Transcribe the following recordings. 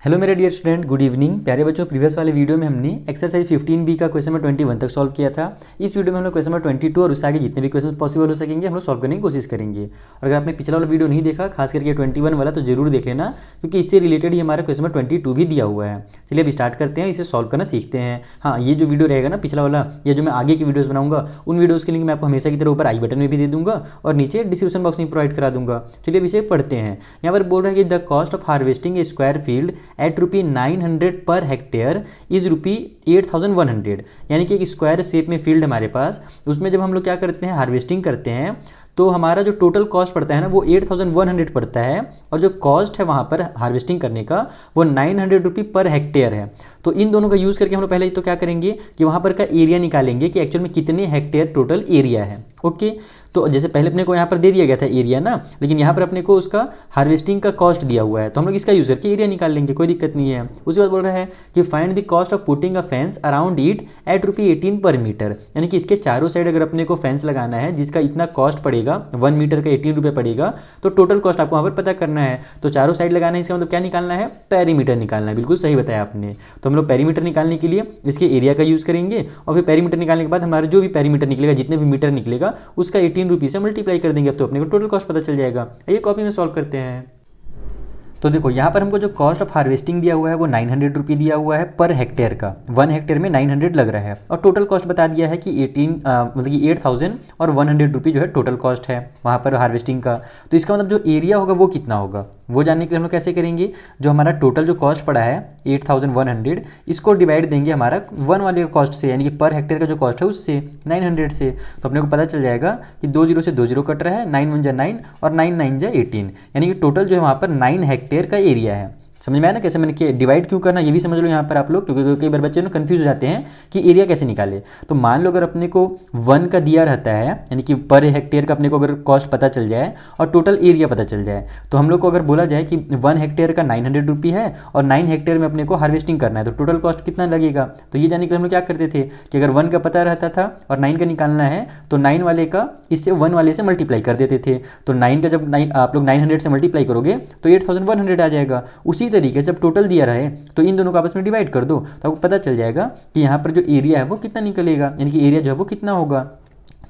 Hello मेरे dear student, good evening. प्यारे बच्चों, प्रीवियस वाले वीडियो में हमने एक्सरसाइज 15B का क्वेश्चन नंबर 21 तक सॉल्व किया था। इस वीडियो में हम लोग क्वेश्चन नंबर 22 और उससे आगे जितने भी क्वेश्चन पॉसिबल हो सकेंगे हम लोग सॉल्व करने की कोशिश करेंगे। और अगर आपने पिछला वाला वीडियो नहीं देखा, खास करके 21 वाला, तो जरूर देख लेना, क्योंकि इससे रिलेटेड ही हमारा क्वेश्चन नंबर 22 भी दिया हुआ है। चलिए अब स्टार्ट करते हैं, इसे सॉल्व करना सीखते हैं। हाँ, ये जो वीडियो रहेगा ना पिछला वाला, या जो मैं आगे की वीडियोज़ बनाऊंगा, उन वीडियोज़ के लिंक मैं आपको हमेशा की तरह ऊपर आई बटन में भी दे दूंगा और नीचे डिस्क्रिप्शन बॉक्स में प्रोवाइड करा दूंगा। चलिए अब इसे पढ़ते हैं। यहाँ पर बोल रहा है कि the cost of harvesting A square field at ₹900 per hectare is ₹8100। यानी कि एक स्क्वायर शेप में फील्ड हमारे पास, उसमें जब हम लोग क्या करते हैं, हार्वेस्टिंग करते हैं, तो हमारा जो टोटल कॉस्ट पड़ता है ना वो 8100 पड़ता है, और जो कॉस्ट है वहाँ पर हार्वेस्टिंग करने का वो ₹900 पर हेक्टेयर है। तो इन दोनों का यूज़ करके हम लोग पहले तो क्या करेंगे कि वहाँ पर का एरिया निकालेंगे कि एक्चुअल में कितने हेक्टेयर टोटल एरिया है। ओके, तो जैसे पहले अपने को यहाँ पर दे दिया गया था एरिया ना, लेकिन यहाँ पर अपने को उसका हार्वेस्टिंग का कॉस्ट दिया हुआ है, तो हम लोग इसका यूज़ करके एरिया निकाल लेंगे, कोई दिक्कत नहीं है। उसके बाद बोल रहा है कि find the cost of putting a fence around it at ₹18 पर मीटर। यानी कि इसके चारों साइड अगर अपने को फेंस लगाना है जिसका इतना कॉस्ट पड़ेगा, 1 मीटर का ₹18 पड़ेगा, तो टोटल कॉस्ट आपको वहाँ पर पता करना है। तो चारों साइड लगाना है, इसका मतलब क्या निकालना है, पेरीमीटर निकालना है। बिल्कुल सही बताया आपने। तो हम लोग पेरीमीटर निकालने के लिए इसके एरिया का यूज़ करेंगे, और फिर पेरीमीटर निकालने के बाद हमारा जो भी पेरीमीटर निकलेगा, जितने भी मीटर निकलेगा, उसका ₹18 से मल्टीप्लाई कर देंगे, तो अपने को टोटल कॉस्ट पता चल जाएगा। ये कॉपी में सॉल्व करते हैं। तो देखो यहाँ पर हमको जो कॉस्ट ऑफ हार्वेस्टिंग दिया हुआ है वो ₹900 दिया हुआ है पर हेक्टेयर का। 1 हेक्टेयर में 900 लग रहा है, और टोटल कॉस्ट बता दिया है कि 8100 जो है टोटल कॉस्ट है वहाँ पर हार्वेस्टिंग का। तो इसका मतलब जो एरिया होगा वो कितना होगा, वो जानने के लिए हम लोग कैसे करेंगे, जो हमारा टोटल जो कॉस्ट पड़ा है 8100, इसको डिवाइड देंगे हमारा 1 वाले कॉस्ट से, यानी कि पर हेक्टेयर का जो कॉस्ट है उससे 900 से। तो अपने को पता चल जाएगा कि 2 0 से 2 0 कट रहा है, 9 1 जा 9 और 9 9 जा 18, यानी कि टोटल जो है वहाँ पर 9 हेक्टेयर का एरिया है। समझ में आया ना कैसे मैंने डिवाइड क्यों करना, ये भी समझ लो यहाँ पर आप लोग, क्योंकि कई बार बच्चे ना कंफ्यूज हो जाते हैं कि एरिया कैसे निकाले। तो मान लो अगर अपने को 1 का दिया रहता है, यानी कि पर हेक्टेयर का अपने को अगर कॉस्ट पता चल जाए और टोटल एरिया पता चल जाए, तो हम लोग को अगर बोला जाए कि 1 हेक्टेयर का ₹900 है और 9 हेक्टेयर में अपने को हार्वेस्टिंग करना है, तो टोटल कॉस्ट कितना लगेगा। तो ये जानने के लिए हम लोग क्या करते थे कि अगर 1 का पता रहता था और 9 का निकालना है, तो 9 वाले का इससे 1 वाले से मल्टीप्लाई कर देते थे। तो 9 का जब आप लोग 900 से मल्टीप्लाई करोगे तो 8100 आ जाएगा। उसी तरीके से जब टोटल दिया रहे तो इन दोनों को आपस में डिवाइड कर दो, तो आपको पता चल जाएगा कि यहाँ पर जो एरिया है वो कितना निकलेगा, यानी कि एरिया जो है वो कितना होगा।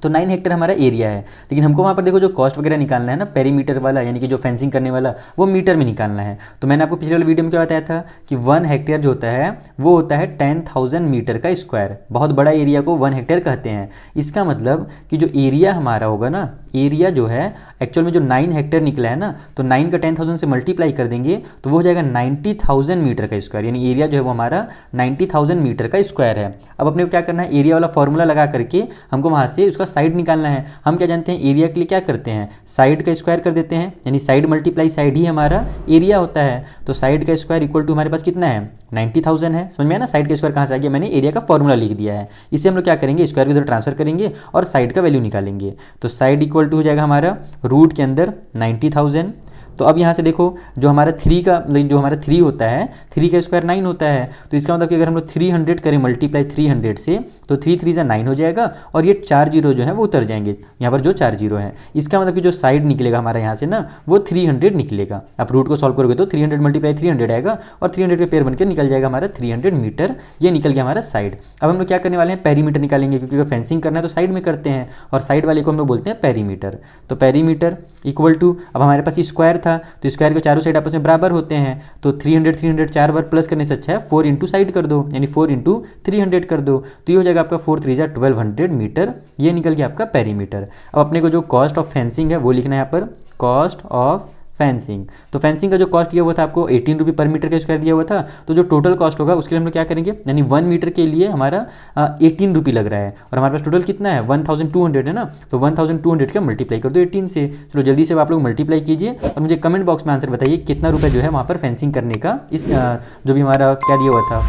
तो 9 हेक्टेयर हमारा एरिया है, लेकिन हमको वहाँ पर देखो जो कॉस्ट वगैरह निकालना है ना, पेरीमीटर वाला, यानी कि जो फेंसिंग करने वाला, वो मीटर में निकालना है। तो मैंने आपको पिछले वाले वीडियो में क्या बताया था कि 1 हेक्टेयर जो होता है वो होता है 10,000 मीटर का स्क्वायर। बहुत बड़ा एरिया को 1 हेक्टेयर कहते हैं। इसका मतलब कि जो एरिया हमारा होगा ना, एरिया जो है एक्चुअल में जो 9 हेक्टेयर निकला है ना, तो 9 का 10,000 से मल्टीप्लाई कर देंगे तो वो हो जाएगा 90,000 मीटर का स्क्वायर, यानी एरिया जो है वो हमारा 90,000 मीटर का स्क्वायर है। अब अपने को क्या करना है, एरिया वाला फॉर्मूला लगा करके हमको वहाँ से उसका साइड निकालना है। हम क्या जानते हैं, एरिया के लिए क्या करते हैं, साइड का स्क्वायर कर देते हैं, यानी साइड मल्टीप्लाई साइड ही हमारा एरिया होता है। तो साइड का स्क्वायर इक्वल टू हमारे पास कितना है, 90,000 है। समझ में आया ना, साइड का स्क्वायर कहाँ से आ गया, मैंने एरिया का फॉर्मूला लिख दिया है। इससे हम लोग क्या करेंगे, स्क्वायर को इधर ट्रांसफर करेंगे और साइड का वैल्यू निकालेंगे। तो साइड इक्वल टू हो जाएगा हमारा रूट के अंदर 90,000। तो अब यहाँ से देखो जो हमारा 3 का, जो हमारा 3 होता है, 3 का स्क्वायर 9 होता है। तो इसका मतलब कि अगर हम लोग 300 करें मल्टीप्लाई 300 से, तो 3 3 जा 9 हो जाएगा, और ये 4 जीरो जो है वो उतर जाएंगे यहाँ पर, जो 4 जीरो हैं। इसका मतलब कि जो साइड निकलेगा हमारा यहाँ से ना, वो 300 निकलेगा। आप रूट को सॉल्व करोगे तो 300 मल्टीप्लाई 300 आएगा, और 300 के पेयर बनकर निकल जाएगा हमारा 300 मीटर। ये निकल गया हमारा साइड। अब हम लोग क्या करने वाले हैं, पेरीमीटर निकालेंगे, क्योंकि अगर फेंसिंग करना है तो साइड में करते हैं, और साइड वाले को हम लोग बोलते हैं पेरीमीटर। तो पेरीमीटर इक्वल टू, अब हमारे पास स्क्वायर था तो स्क्वायर के चारों साइड आपस में बराबर होते हैं, तो 300 300 4 बार प्लस करने से अच्छा है 4 इंटू साइड कर दो, यानी 4 इंटू 300 कर दो, तो ये हो जाएगा आपका 4 3 जा 1200 मीटर। ये निकल गया आपका पेरीमीटर। अब अपने को जो कॉस्ट ऑफ फेंसिंग है वो लिखना है यहाँ पर, कॉस्ट ऑफ फेंसिंग। तो फेंसिंग का जो कॉस्ट दिया हुआ था आपको ₹18 पर मीटर का स्क्वायर दिया हुआ था, तो जो टोटल कॉस्ट होगा उसके लिए हम लोग क्या करेंगे, यानी 1 मीटर के लिए हमारा ₹18 लग रहा है, और हमारे पास टोटल कितना है 1200 है ना, तो 1200 का मल्टीप्लाई कर दो 18 से। चलो जल्दी से आप लोग मल्टीप्लाई कीजिए और मुझे कमेंट बॉक्स में आंसर बताइए कितना रुपये जो है वहाँ पर फेंसिंग करने का, इस जो भी हमारा क्या दिया हुआ था,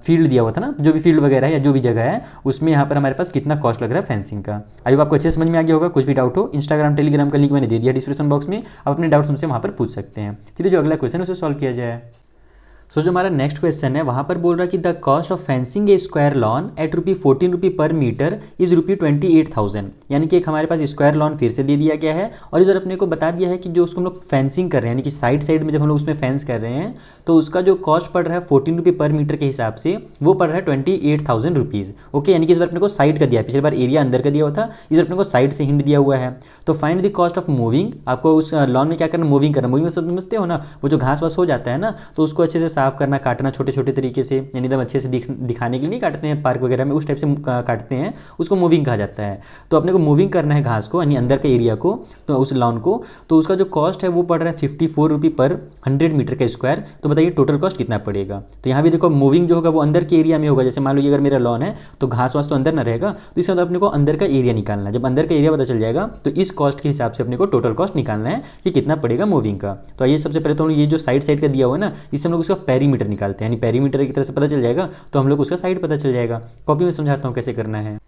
फील्ड दिया हुआ था ना, जो भी फील्ड वगैरह है या जो भी जगह है उसमें यहाँ पर हमारे पास कितना कॉस्ट लग रहा है फेंसिंग का। आई होप आपको अच्छे समझ में आ गया होगा। कुछ भी डाउट हो, इंस्टाग्राम टेलीग्राम का लिंक मैंने दे दिया डिस्क्रिप्शन बॉक्स में, आप अपने डाउट्स हमसे वहाँ पर पूछ सकते हैं। चलिए जो अगला क्वेश्चन है उसे सॉल्व किया जाए। सो जो हमारा नेक्स्ट क्वेश्चन है वहाँ पर बोल रहा है कि the cost of fencing a square lawn at ₹14 per metre is ₹28,000, यानी कि एक हमारे पास स्क्वायर लॉन फिर से दे दिया गया है और इधर अपने को बता दिया है कि जो उसको हम लोग फेंसिंग कर रहे हैं, यानी कि साइड साइड में जब हम लोग उसमें फेंस कर रहे हैं तो उसका जो कॉस्ट पड़ रहा है ₹14 पर मीटर के हिसाब से वो पड़ रहा है ₹28,000। ओके, यानी कि इस बार अपने को साइड का दिया है, पिछली बार एरिया अंदर का दिया हुआ था, इस बार अपने को साइड से हिंट दिया हुआ है। तो find the cost of moving, आपको उस लॉन में क्या करना, मूविंग करना। मूविंग में सब समझते हो ना, वो जो घास वास हो जाता है ना तो उसको अच्छे से साफ करना, काटना छोटे छोटे तरीके से, यानी एकदम अच्छे से दिखाने के लिए नहीं काटते हैं पार्क वगैरह में, उस टाइप से काटते हैं, उसको मूविंग कहा जाता है। तो अपने को मूविंग करना है घास को, यानी अंदर के एरिया को, तो उस लॉन को, तो उसका जो कॉस्ट है वो पड़ रहा है ₹54 पर 100 मीटर का स्क्वायर। तो बताइए टोटल कॉस्ट कितना पड़ेगा। तो यहाँ भी देखो मूविंग जो होगा वो अंदर के एरिया में होगा। जैसे मान लो अगर मेरा लॉन है तो घास वास तो अंदर ना रहेगा, तो इसका मतलब अपने को अंदर का एरिया निकालना है। जब अंदर का एरिया पता चल जाएगा तो इस कॉस्ट के हिसाब से अपने को टोटल कॉस्ट निकालना है कि कितना पड़ेगा मूविंग का। तो आइए सबसे पहले तो ये जो साइड साइड का दिया हुआ है ना, इससे हम लोग उसका पेरीमीटर निकालते हैं, यानी पेरीमीटर की तरह से पता चल जाएगा तो हम लोग उसका साइड पता चल जाएगा। कॉपी में समझाता हूँ कैसे करना है।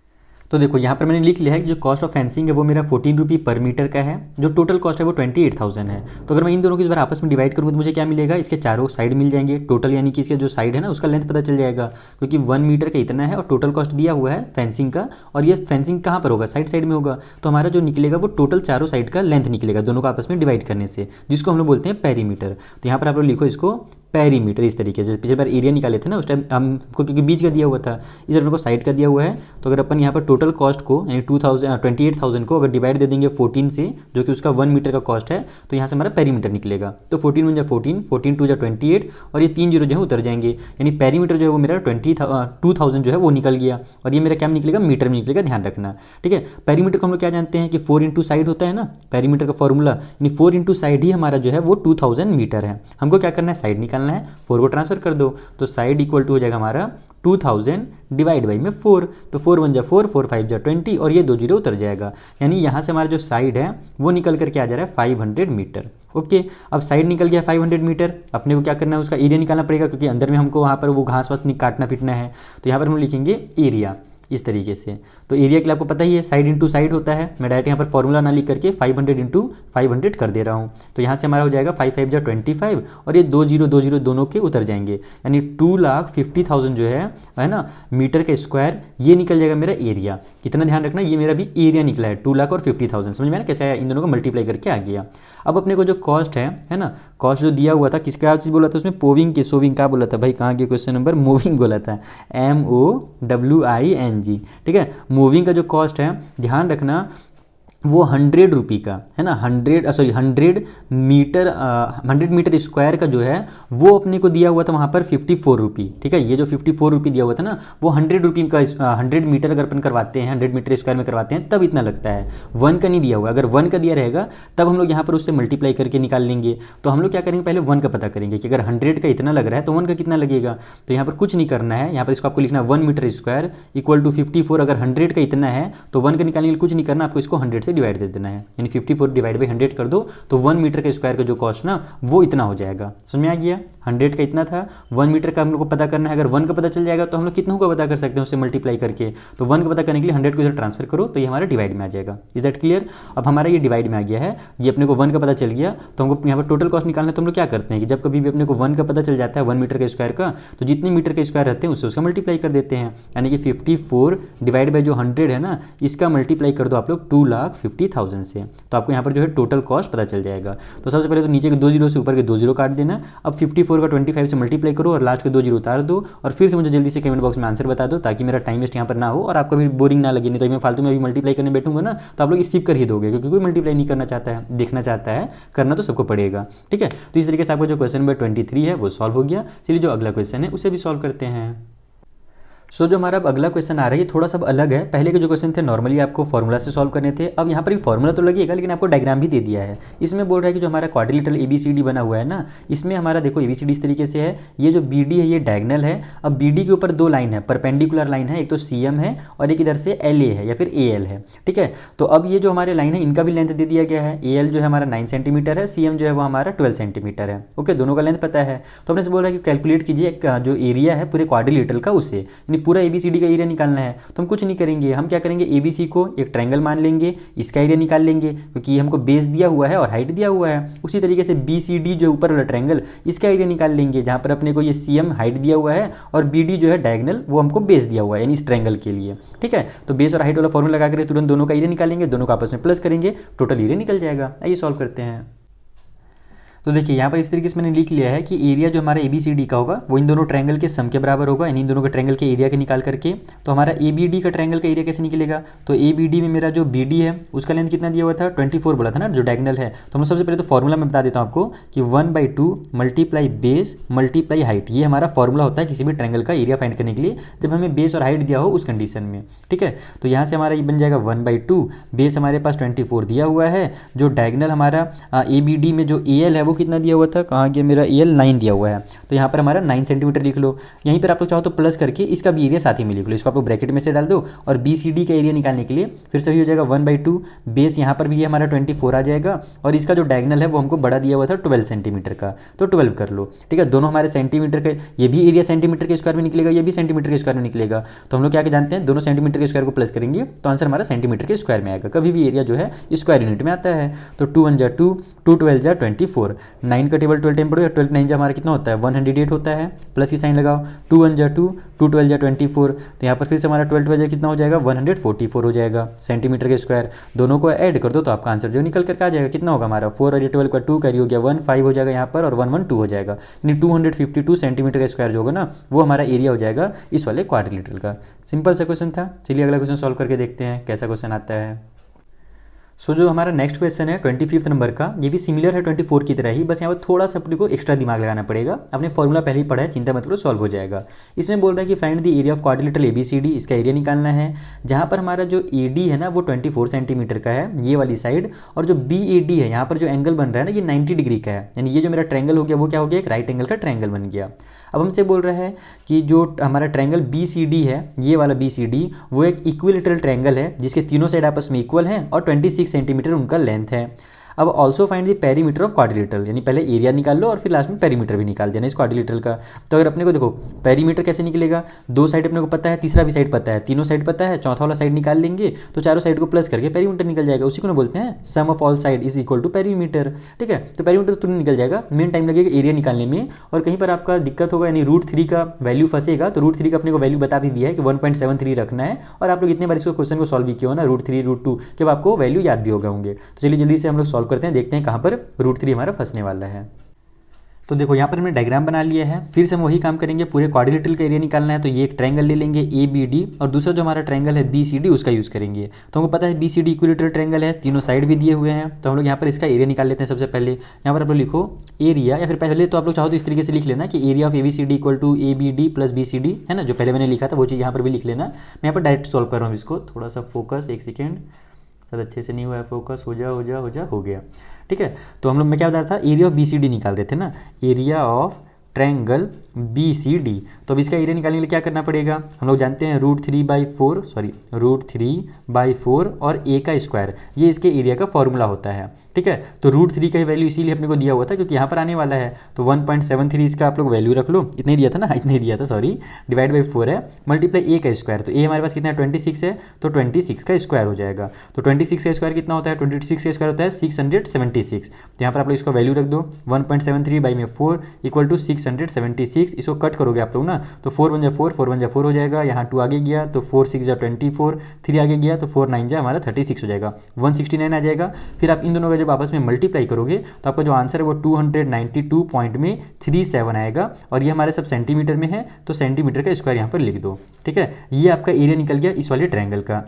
तो देखो यहाँ पर मैंने लिख लिया है कि जो कॉस्ट ऑफ फेंसिंग है वो मेरा ₹14 पर मीटर का है, जो टोटल कॉस्ट है वो 28,000 है। तो अगर मैं इन दोनों को इस बार आपस में डिवाइड करूँगा तो मुझे क्या मिलेगा, इसके चारों साइड मिल जाएंगे टोटल, यानी कि इसके जो साइड है ना उसका लेंथ पता चल जाएगा, क्योंकि 1 मीटर का इतना है और टोटल कॉस्ट दिया हुआ है फेंसिंग का, और ये फेंसिंग कहाँ पर होगा, साइड साइड में होगा। तो हमारा जो निकलेगा वो टोटल चारों साइड का लेंथ निकलेगा दोनों को आपस में डिवाइड करने से, जिसको हम लोग बोलते हैं पेरीमीटर। तो यहाँ पर आप लोग लिखो इसको पेरीमीटर इस तरीके से। पिछले बार एरिया निकाले थे ना उस टाइम हमको, क्योंकि बीच का दिया हुआ था, इस बार को साइड का दिया हुआ है। तो अगर अपन यहाँ पर टोटल कॉस्ट को यानी 28,000 को अगर डिवाइड दे देंगे 14 से, जो कि उसका 1 मीटर का कॉस्ट है, तो यहाँ से हमारा पेरीमीटर निकलेगा। तो 14 × 14, 14 × 28 और ये 3 जीरो जो है उतर जाएंगे, यानी पेरीमीटर जो है वो मेरा 22,000 जो है वो निकल गया। और ये मेरा क्या निकलेगा, मीटर में निकलेगा, ध्यान रखना। ठीक है, पेरीमीटर को हम लोग क्या जानते हैं कि 4 × साइड होता है ना पेरीमीटर का फॉर्मूला, यानी 4 × साइड ही हमारा जो है वो 2000 मीटर है। हमको क्या करना है, साइड निकालना है, 4 को ट्रांसफर कर दो तो साइड इक्वल टू हो जाएगा हमारा 2000 डिवाइड बाई में 4, तो 4 1 जा 4, 4 5 जा 20 और ये 2 जीरो उतर जाएगा। यानी यहाँ से हमारा जो साइड है वो निकल करके आ जा रहा है 500 मीटर। ओके, अब साइड निकल गया 500 मीटर, अपने को क्या करना है, उसका एरिया निकालना पड़ेगा, क्योंकि अंदर में हमको वहाँ पर वो घास वास काटना पीटना है। तो यहाँ पर हम लिखेंगे एरिया इस तरीके से। तो एरिया के लिए आपको पता ही है साइड इंटू साइड होता है, मैं डायरेक्ट यहाँ पर फॉर्मूला ना लिख करके 500 × 500 कर दे रहा हूँ। तो यहाँ से हमारा हो जाएगा 5 5 जा 25 और ये 2 जीरो दोनों के उतर जाएंगे, यानी 2,50,000 जो है ना मीटर का स्क्वायर, ये निकल जाएगा मेरा एरिया। इतना ध्यान रखना, ये मेरा भी एरिया निकला है 2,50,000। समझ में ना कैसे आया, इन दोनों को मल्टीप्लाई करके आ गया। अब अपने को जो कॉस्ट है ना, कॉस्ट जो दिया हुआ था किसका चीज़ बोला था उसमें, पोविंग की सोविंग क्या बोला था भाई, कहाँ गया क्वेश्चन नंबर, मूविंग बोला था, MOWING। ठीक है, मूविंग का जो कॉस्ट है ध्यान रखना वो 100 रुपये का है ना, 100 मीटर स्क्वायर का जो है वो अपने को दिया हुआ था वहाँ पर 54 रुपये। ठीक है, ये जो 54 रुपये दिया हुआ था ना वो 100 रुपये का 100 मीटर अगर अपन करवाते हैं, 100 मीटर स्क्वायर में करवाते हैं तब इतना लगता है, 1 का नहीं दिया हुआ। अगर 1 का दिया रहेगा तब हम लोग यहाँ पर उससे मल्टीप्लाई करके निकाल लेंगे। तो हम लोग क्या करेंगे, पहले 1 का पता करेंगे कि अगर 100 का इतना लग रहा है तो 1 का कितना लगेगा। तो यहाँ पर कुछ नहीं करना है, यहाँ पर इसको आपको लिखना 1 मीटर स्क्वायर इक्वल टू 54। अगर 100 का इतना है तो 1 का निकालने के लिए कुछ नहीं करना, आपको इसको 100 से डिवाइड दे देना है, यानी 54 डिवाइड बाई 100 कर दो तो 1 मीटर का स्क्वायर का जो कॉस्ट ना वो इतना हो जाएगा। समझ में आ गया, 100 का इतना था, 1 मीटर का हम लोग को पता करना है। अगर 1 का पता चल जाएगा तो हम लोग कितनों का पता कर सकते हैं उससे मल्टीप्लाई करके। तो 1 का पता करने के लिए 100 को इधर ट्रांसफर करो तो ये हमारा डिवाइड में आ जाएगा। Is that clear. अब हमारा ये डिवाइड में आ गया है, ये अपने को 1 का पता चल गया तो हमको यहाँ पर टोटल कॉस्ट निकालना है। तो हम लोग क्या करते हैं कि जब कभी भी अपने को 1 का पता चल जाता है 1 मीटर का स्क्वायर का, तो जितने मीटर के स्क्वायर रहते हैं उससे उसका मल्टीप्लाई कर देते हैं, यानी कि 54 डिवाइड बाई जो 100 है ना इसका मल्टीप्लाई कर दो आप लोग 2,50,000 से, तो आपको यहाँ पर जो है टोटल कॉस्ट पता चल जाएगा। तो सबसे पहले तो नीचे के 2 जीरो से ऊपर के 2 जीरो काट देना। अब 54 का 25 से मल्टीप्लाई करो और लास्ट के 2 जीरो उतार दो और फिर से मुझे जल्दी से कमेंट बॉक्स में आंसर बता दो, ताकि मेरा टाइम वेस्ट यहाँ पर ना हो और आपको भी बोरिंग ना लगे। नहीं तो मैं फालतू में अभी मल्टीप्लाई करने बैठूंगा ना तो आप लोग स्किप कर ही दोगे, क्योंकि कोई मल्टीप्लाई नहीं करना चाहता है, देखना चाहता है, करना तो सबको पड़ेगा। ठीक है, तो इस तरीके से आपका जो क्वेश्चन नंबर 23 है वो सॉल्व हो गया। चलिए जो अगला क्वेश्चन है उसे भी सॉल्व करते हैं। सो जो हमारा अब अगला क्वेश्चन आ रहा है ये थोड़ा सा अलग है। पहले के जो क्वेश्चन थे नॉर्मली आपको फॉर्मूला से सॉल्व करने थे, अब यहाँ पर भी फॉर्मूला तो लगेगा लेकिन आपको डायग्राम भी दे दिया है। इसमें बोल रहा है कि जो हमारा क्वाड्रिलेटरल ABCD बना हुआ है ना, इसमें हमारा देखो ABCD इस तरीके से है, ये जो BD है ये डायगनल है। अब BD के ऊपर 2 लाइन है, परपेंडिकुलर लाइन है, एक तो CM है और एक इधर से LA है या फिर AL है। ठीक है, तो अब ये जो हमारे लाइन है इनका भी लेंथ दे दिया गया है। AL जो है हमारा 9 सेंटीमीटर है, CM जो है वो हमारा 12 सेंटीमीटर है। ओके, दोनों का लेंथ पता है। तो अपने से बोल रहा है कि कैलकुलेट कीजिए जो एरिया है पूरे क्वाड्रिलेटरल का, उससे यानी क्योंकि पूरा ABCD का एरिया निकालना है। तो हम कुछ नहीं करेंगे, हम क्या करेंगे, ABC को एक ट्रायंगल मान लेंगे, इसका एरिया निकाल लेंगे क्योंकि ये हमको बेस दिया हुआ है और हाइट दिया हुआ है। उसी तरीके से BCD जो ऊपर वाला ट्रायंगल, इसका एरिया निकाल लेंगे, जहाँ पर अपने को ये CM हाइट दिया हुआ है और BD जो है डायगनल, वो हमको बेस दिया हुआ है यानी इस ट्रायंगल के लिए। ठीक है, तो बेस और हाइट वाला फॉर्मूला लगा कर तुरंत दोनों का एरिया निकालेंगे, दोनों को आपस में प्लस करेंगे, टोटल एरिया निकल जाएगा। आइए सॉल्व करते हैं। तो देखिए यहाँ पर इस तरीके से मैंने लिख लिया है कि एरिया जो हमारा ABCD का होगा वो इन दोनों ट्रायंगल के सम के बराबर होगा, यानी इन दोनों के ट्रायंगल के एरिया के निकाल करके। तो हमारा ABD का ट्रायंगल का एरिया कैसे निकलेगा, तो ABD में मेरा जो BD है उसका लेंथ कितना दिया हुआ था, 24 बोला था ना जो डायगनल है। तो हम सबसे पहले तो फॉर्मूला मैं बता देता हूँ आपको कि 1/2 मल्टीप्लाई बेस मल्टीप्लाई हाइट, ये हमारा फॉर्मूला होता है किसी भी ट्रायंगल का एरिया फाइंड करने के लिए जब हमें बेस और हाइट दिया हो उस कंडीशन में। ठीक है, तो यहाँ से हमारा ये बन जाएगा 1/2, बेस हमारे पास 24 दिया हुआ है, जो डायगनल हमारा ABD में जो AL है वो कितना दिया हुआ था, कहाँ गया मेरा, AL 9 दिया हुआ है। तो यहाँ पर हमारा 9 सेंटीमीटर लिख लो। यहीं पर आप लोग चाहो तो प्लस करके इसका भी एरिया साथ ही में लिख लो, इसको आप लोग ब्रैकेट में से डाल दो। और BCD का एरिया निकालने के लिए फिर से हो जाएगा 1/2, बेस यहाँ पर भी हमारा 24 आ जाएगा और इसका जो डायगनल है वो हमको बड़ा दिया हुआ था 12 सेंटीमीटर का, तो 12 कर लो। ठीक है, दोनों हमारे सेंटीमीटर के, ये भी एरिया सेंटीमीटर के स्क्वायर में निकलेगा, ये भी सेंटीमीटर के स्क्वायर में निकलेगा। तो हम लोग क्या जानते हैं, दोनों सेंटीमीटर के स्क्वायर को प्लस करेंगे तो आंसर हमारा सेंटीमीटर के स्क्वायर में आएगा। कभी भी एरिया जो है स्क्वायर यूनिट में आता है। तो 2 1 जा 2, 2 12 जा 24, 9 का टेबल 12 टाइम पढ़ो, 12 9 जा हमारा कितना होता है 108 होता है, प्लस की साइन लगाओ, 2 1 जा 2, 2 12 जा 24, तो यहाँ पर फिर से हमारा 12 12 कितना हो जाएगा 144 हो जाएगा सेंटीमीटर के स्क्वायर। दोनों को ऐड कर दो तो आपका आंसर जो निकल करके आ जाएगा कितना होगा हमारा 4 और 12 का 2 कैरी हो गया 1 5 हो जाएगा यहाँ पर, और 1 1 2 हो जाएगा, यानी 252 सेंटीमीटर का स्क्वायर जो होगा ना वो हमारा एरिया हो जाएगा इस वाले क्वाड्रिलेटरल का। सिंपल सा क्वेश्चन था। चलिए अगला क्वेश्चन सॉल्व करके देखते हैं कैसा क्वेश्चन आता है। सो जो हमारा नेक्स्ट क्वेश्चन है 25 नंबर का, ये भी सिमिलर है 24 की तरह ही, बस यहाँ पर थोड़ा सा अपने को एक्स्ट्रा दिमाग लगाना पड़ेगा। आपने फॉर्मूला पहले ही पढ़ा है, चिंता मत करो, सॉल्व हो जाएगा। इसमें बोल रहा है कि find the area of quadrilateral ABCD, इसका एरिया निकालना है, जहाँ पर हमारा जो AD है ना वो 24 सेंटीमीटर का है ये वाली साइड, और जो BAD है यहाँ पर जो एंगल बन रहा है ना ये 90 डिग्री का है, यानी ये जो मेरा ट्रायंगल हो गया वो क्या हो गया, एक राइट एंगल का ट्रायंगल बन गया। अब हमसे बोल रहा है कि जो हमारा ट्रायंगल BCD है, ये वाला BCD वो एक इक्विलेटरल ट्रायंगल है जिसके तीनों साइड आपस में इक्वल हैं और 26 सेंटीमीटर उनका लेंथ है। अब also find the perimeter of quadrilateral, यानी पहले एरिया निकाल लो और फिर लास्ट में पेरीमीटर भी निकाल देना इस क्वाड्रिलेटरल का। तो अगर अपने को देखो पेरीमीटर कैसे निकलेगा, दो साइड अपने को पता है, तीसरा भी साइड पता है, तीनों साइड पता है, चौथा वाला साइड निकाल लेंगे तो चारों साइड को प्लस करके पेरीमीटर निकल जाएगा। उसी को ना बोलते हैं sum of all side is equal to perimeter. ठीक है, तो पेरीमीटर तुरंत निकल जाएगा, मेन टाइम लगेगा एरिया निकालने में, और कहीं पर आपका दिक्कत होगा यानी √3 का वैल्यू फंसेगा। तो √3 का अपने को वैल्यू बता भी दिया है कि 1.73 रखना है, और आप लोग इतने बार इसको क्वेश्चन को सॉल्व भी किया हो ना √3 √2 जब आपको वैल्यू याद भी होगा होंगे। तो चलिए जल्दी से हम लोग सॉल्व करते हैं, देखते हैं कहाँ पर √3 हमारा फंसने वाला है। तो देखो यहाँ पर हमने डायग्राम बना लिया है, फिर से हम वही काम करेंगे, पूरे क्वाड्रिलेटरल का एरिया निकालना है। तो ये एक ट्रायंगल ले लेंगे ABD, और दूसरा जो हमारा ट्रायंगल है BCD उसका यूज़ करेंगे। तो हमको पता है BCD इक्विलेटरल ट्रायंगल है, तीनों साइड भी दिए हुए हैं। तो हम लोग यहाँ पर इसका एरिया निकाल लेते हैं। सबसे पहले यहाँ पर आप लोग लिखो एरिया, या फिर पहले तो आप लोग चाहो तो इस तरीके से लिख लेना कि area of ABCD equal to ABD plus BCD है ना, जो पहले मैंने लिखा था वो चीज़ यहाँ पर भी लिख लेना। मैं यहाँ पर डायरेक्ट सॉल्व कर रहा हूँ इसको, थोड़ा सा फोकस, एक सेकेंड, शायद अच्छे से नहीं हुआ है फोकस, हो गया। ठीक है, तो हम लोग मैं क्या बता रहा था, एरिया ऑफ BCD निकाल रहे थे ना, एरिया ऑफ ट्रायंगल BCD। तो अब इसका एरिया निकालने के लिए क्या करना पड़ेगा, हम लोग जानते हैं √3/4 और A का स्क्वायर, ये इसके एरिया का फॉर्मूला होता है। ठीक है, तो √3 का वैल्यू इसीलिए अपने को दिया हुआ था क्योंकि यहाँ पर आने वाला है। तो 1.73 इसका आप लोग वैल्यू रख लो, इतने दिया था ना, इतने दिया था सॉरी, डिवाइड बाई 4 है, मल्टीप्लाई A का स्क्वायर। तो A हमारे पास कितना है 26 है, तो 26 का स्क्वायर हो जाएगा। तो 26 का स्क्वायर कितना होता है, 26 का स्क्वायर होता है 676। तो यहाँ पर आप लोग इसका वैल्यू रख दो, 1.73/4 इक्वल टू 676। इसको कट करोगे आप लोग ना, तो 4 1 जा 4, 4 1 जा 4 हो जाएगा, यहाँ 2 आगे गया तो 4 6 जा 24, 3 आगे गया तो 4 9 जा हमारा 36 हो जाएगा, 169 आ जाएगा। फिर आप इन दोनों का जब आपस में मल्टीप्लाई करोगे तो आपका जो आंसर है वो 292.37 आएगा, और ये हमारे सब सेंटीमीटर में है तो सेंटीमीटर का स्क्वायर यहाँ पर लिख दो। ठीक है, ये आपका एरिया निकल गया इस वाले ट्रायंगल का।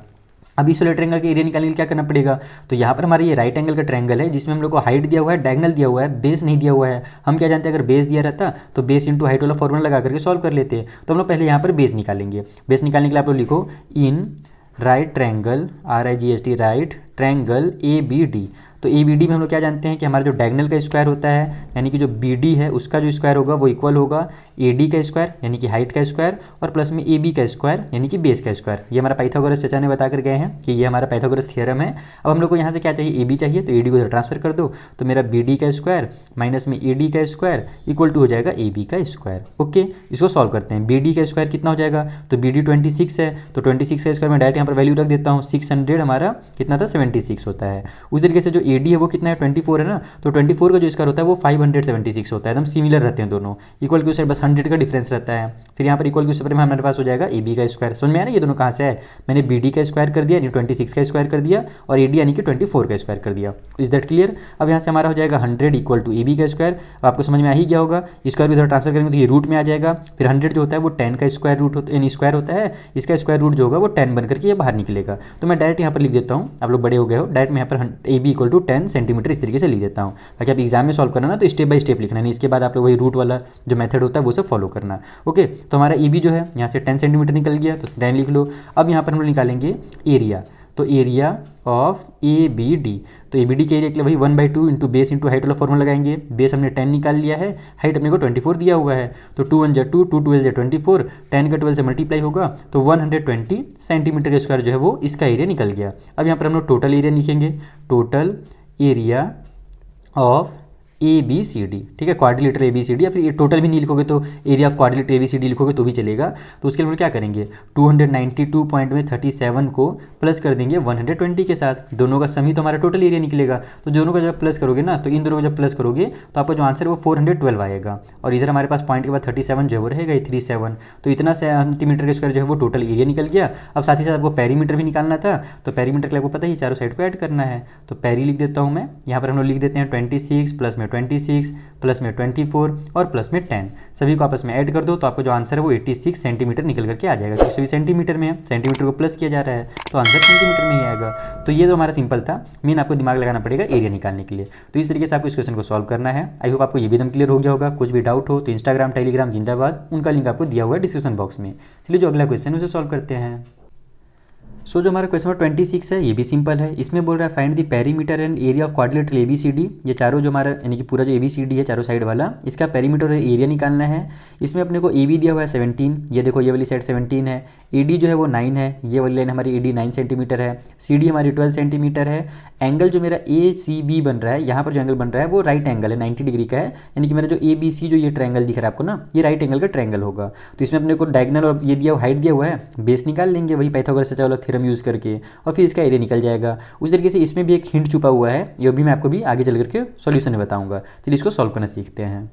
अब इस वाले ट्रायंगल के एरिया निकालने के लिए क्या करना पड़ेगा, तो यहाँ पर हमारा ये राइट एंगल का ट्रायंगल है जिसमें हम लोग को हाइट दिया हुआ है, डायगोनल दिया हुआ है, बेस नहीं दिया हुआ है। हम क्या जानते हैं, अगर बेस दिया रहता तो बेस इंटू हाइट वाला फॉर्मूला लगा करके सॉल्व कर लेते। तो हम लोग पहले यहाँ पर बेस निकालेंगे। बेस निकालने के लिए आप लोग लिखो in right triangle, RIGHT right triangle A B D. तो ए बी डी में हम लोग क्या जानते हैं कि हमारा जो डायगोनल का स्क्वायर होता है यानी कि जो बी डी है उसका जो स्क्वायर होगा वो इक्वल होगा ए डी का स्क्वायर यानी कि हाइट का स्क्वायर और प्लस में ए बी का स्क्वायर यानी कि बेस का स्क्वायर। ये हमारा पाइथागोरस चाचा ने बता कर गए हैं कि ये हमारा पाइथागोरस थ्योरम है। अब हम लोग को यहाँ से क्या चाहिए, ए बी चाहिए, तो ए डी को ट्रांसफर कर दो, तो मेरा बी डी का स्क्वायर माइनस में ए डी का स्क्वायर इक्वल टू हो जाएगा ए बी का स्क्वायर। ओके, इसको सॉल्व करते हैं। बी डी का स्क्वायर कितना हो जाएगा, तो बी डी 26 है, तो 26 का स्क्वायर मैं डायरेक्ट यहाँ पर वैल्यू रख देता हूँ। 600 हमारा कितना था, 76 होता है। उस तरीके से जो ए डी है वो कितना है, 24 है ना, तो 24 का जो स्क्वायर होता है वो 576 होता है। एकदम सिमिलर रहते हैं दोनों, इक्वल के ऊपर बस 100 का डिफरेंस रहता है। फिर यहाँ पर इक्वल के ऊपर में हमारे पास हो जाएगा ए बी का स्क्वायर। समझ में आया ना ये दोनों कहाँ से है, मैंने बी डी का स्क्वायर कर दिया यानी 26 का स्क्वायर कर दिया और ए डी यानी कि 24 का स्क्वायर कर दिया। Is that clear. अब यहाँ से हमारा हो जाएगा 100 इक्वल टू ए बी का स्क्वायर। अब आपको समझ में आ ही गया होगा, स्क्वायर को इधर ट्रांसफर करेंगे तो ये रूट में आ जाएगा। फिर 100 जो होता है वो 10 का स्क्वायर रूट होता है, यानी स्क्वायर होता है, इसका स्क्वायर रूट जो होगा वो 10 बन करके ये बाहर निकलेगा। तो मैं डायरेक्ट यहाँ पर लिख देता हूँ, आप लोग बड़े हो गए हो, डायरेक्ट मैं यहाँ पर A B equal to 10 centimetre इस तरीके से लिख देता हूँ, ताकि आप एग्जाम में सॉल्व करना ना तो स्टेप बाय स्टेप लिखना, नहीं इसके बाद आप लोग वही रूट वाला जो मेथड होता है वो सब फॉलो करना। ओके, तो हमारा ए बी जो है यहाँ से 10 सेंटीमीटर निकल गया, तो 10 लिख लो। अब यहाँ पर हम लोग निकालेंगे एरिया, तो area of A B D, तो ए बी डी के एरिया के लिए वही 1/2 इंटू बेस इंटू हाइट वाला फॉर्मूला लगाएंगे। बेस हमने 10 निकाल लिया है, हाइट अपने को 24 दिया हुआ है, तो 2 1 2 2 12 24, 10 का 12 से मल्टीप्लाई होगा तो 120 सेंटीमीटर स्क्वायर जो है वो इसका एरिया निकल गया। अब यहाँ पर हम लोग टोटल एरिया लिखेंगे, total area of A B C D, ठीक है, quadrilateral A B C D, या फिर ये टोटल भी नहीं लिखोगे तो area of quadrilateral A B C D लिखोगे तो भी चलेगा। तो उसके लिए क्या करेंगे, 292.37 को प्लस कर देंगे 120 के साथ, दोनों का सम ही तो हमारा टोटल एरिया निकलेगा। तो दोनों का जब प्लस करोगे ना, तो इन दोनों को जब प्लस करोगे तो आपका जो आंसर है वो 412 आएगा, और इधर हमारे पास पॉइंट के बाद 37 जो है वो रहेगा 37, तो इतना सेंटीमीटर का स्क्वायर जो है वो टोटल एरिया निकल गया। अब साथ ही साथ आपको पेरीमीटर भी निकालना था, तो पेरीमीटर के लिए आपको पता ही चारों साइड को ऐड करना है, तो पेरी लिख देता हूँ मैं। यहाँ पर हम लोग लिख देते हैं 26 प्लस में 26 प्लस में 24 और प्लस में 10, सभी को आपस में ऐड कर दो तो आपको जो आंसर है वो 86 सेंटीमीटर निकल करके आ जाएगा, क्योंकि सभी सेंटीमीटर में है, सेंटीमीटर को प्लस किया जा रहा है तो आंसर सेंटीमीटर में ही आएगा। तो ये तो हमारा सिंपल था, मेन आपको दिमाग लगाना पड़ेगा एरिया निकालने के लिए। तो इस तरीके से आपको इस क्वेश्चन को सॉल्व करना है। आई होप आपको ये भी एकदम क्लियर हो गया होगा। कुछ भी डाउट हो तो इंस्टाग्राम टेलीग्राम जिंदाबाद, उनका लिंक आपको दिया हुआ है डिस्क्रिप्शन बॉक्स में। चलिए जो अगला क्वेश्चन है उसे सॉल्व करते हैं। सो जो हमारा क्वेश्चन नंबर 26 है ये भी सिंपल है। इसमें बोल रहा है find the perimeter and area of quadrilateral A B C D. ये चारों जो हमारा यानी कि पूरा जो ए बी सी डी है चारों साइड वाला, इसका पेरीमीटर और एरिया निकालना है। इसमें अपने को ए बी दिया हुआ है 17, ये देखो ये वाली साइड 17 है, ए डी जो है वो 9 है, ये वाली लाइन हमारी ए डी 9 सेंटीमीटर है, सी डी हमारी 12 सेंटीमीटर है। एंगल जो मेरा ए सी बी बन रहा है, यहाँ पर जो एंगल बन रहा है वो राइट एंगल है, 90 डिग्री का है, यानी कि मेरा जो ए बी सी जो ये ट्रायंगल दिख रहा है आपको ना, ये राइट एंगल का ट्रायंगल होगा। तो इसमें अपने को डायगोनल और ये दिया हुआ हाइट दिया हुआ है, बेस निकाल लेंगे वही पाइथागोरस चाचा वाला थ्योरम यूज़ करके, और फिर इसका एरिया निकल जाएगा। उस तरीके से इसमें भी एक हिंट छुपा हुआ है, ये भी मैं आपको भी आगे चल करके सॉल्यूशन में बताऊंगा। चलिए इसको सॉल्व करना सीखते हैं।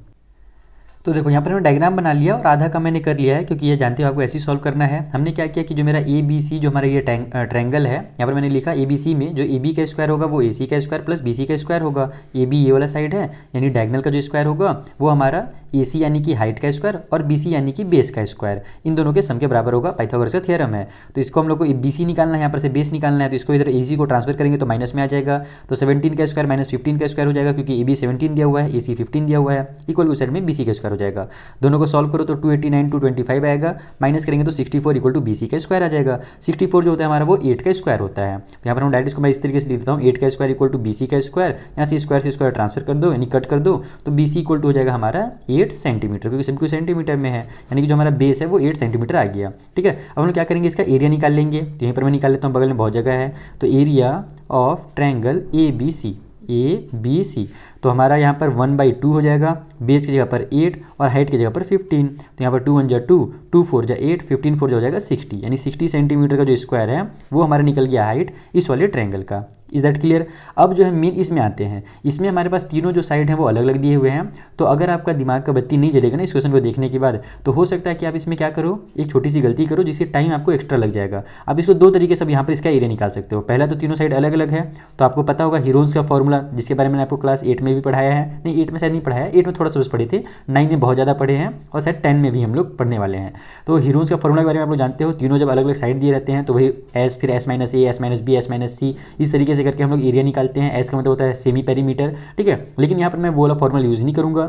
तो देखो यहाँ पर मैंने डायग्राम बना लिया और आधा का मैंने कर लिया है, क्योंकि ये जानते हो आपको ऐसे ही सॉल्व करना है। हमने क्या किया कि जो मेरा ए बी सी जो हमारा ये ट्रायंगल है, यहाँ पर मैंने लिखा ए बी सी में जो ए बी का स्क्वायर होगा वो ए सी का स्क्वायर प्लस बी सी का स्क्वायर होगा। ए बी ये वाला साइड है, यानी डायगोनल का जो स्क्वायर होगा वो हमारा ए सी यानी कि हाइट का स्क्वायर और बी सी यानी कि बेस का स्क्वायर, इन दोनों के सम के बराबर होगा, पाइथागोरस का थ्योरम है। तो इसको हम लोग को बी सी निकालना है, यहाँ पर से बेस निकालना है, तो इसको इधर ए सी को ट्रांसफर करेंगे तो माइनस में आ जाएगा, तो 17 का स्क्वायर माइनस 15 का स्क्वायर हो जाएगा, क्योंकि ए बी 17 दिया हुआ है, ए सी 15 दिया हुआ है, इक्वल उस साइड में बी सी का स्क्वायर हो जाएगा। दोनों को सॉल्व करो तो 289 225 आएगा, माइनस करेंगे तो 64 इक्वल टू बी सी का स्क्वायर आ जाएगा। 64 जो होता है हमारा वो 8 का स्क्वायर होता है। यहाँ पर हम डायरेक्ट इसको मैं इस तरीके से लिख देता हूँ, 8 का square equal to B C का स्क्वायर, यहाँ से स्क्वायर ट्रांसफर कर दो यानी कट कर दो, तो बी सी इक्वल टू हो जाएगा हमारा 8 सेंटीमीटर, क्योंकि सब कुछ सेंटीमीटर में है, यानी कि जो हमारा बेस है वो 8 सेंटीमीटर आ गया। ठीक है, अब हम क्या करेंगे, इसका एरिया निकाल लेंगे। तो यहीं पर मैं निकाल लेता हूँ, बगल में बहुत जगह है, तो area of triangle A B C, A B C, तो हमारा यहाँ पर 1/2 हो जाएगा, बेस की जगह पर 8 और हाइट की जगह पर 15, तो यहाँ पर 2 1 2 2 4 8 15 4 हो जाएगा 60, यानी 60 सेंटीमीटर का जो स्क्वायर है वो हमारा निकल गया हाइट इस वाले ट्रायंगल का। Is that clear. अब जो है मेन इसमें आते हैं, इसमें हमारे पास तीनों जो साइड हैं वो अलग अलग दिए हुए हैं, तो अगर आपका दिमाग का बत्ती नहीं जलेगा ना इस क्वेश्चन को देखने के बाद, तो हो सकता है कि आप इसमें क्या करो, एक छोटी सी गलती करो जिससे टाइम आपको एक्स्ट्रा लग जाएगा। आप इसको दो तरीके से अब यहाँ पर इसका एरिया निकाल सकते हो। पहला तो तीनों साइड अलग अलग है, तो आपको पता होगा हीरोन्स का फॉर्मूला, जिसके बारे में मैंने आपको क्लास 8 में भी पढ़ाया है, नहीं 8 में शायद नहीं पढ़ाया है, 8 में थोड़ा सा बस पढ़े थे, 9 में बहुत ज़्यादा पढ़े हैं और शायद 10 में भी हम लोग पढ़ने वाले हैं। तो हीरोन्स का फॉर्मूला के बारे में आप लोग जानते हो, तीनों जब अलग अलग साइड दिए रहते हैं तो वही एस, फिर S minus A, S minus B, S minus C, इस तरीके से करके हम लोग एरिया निकालते हैं। एस का मतलब होता है सेमी पेरीमीटर, ठीक है, लेकिन यहाँ पर मैं वो वाला फॉर्मूला यूज़ नहीं करूँगा,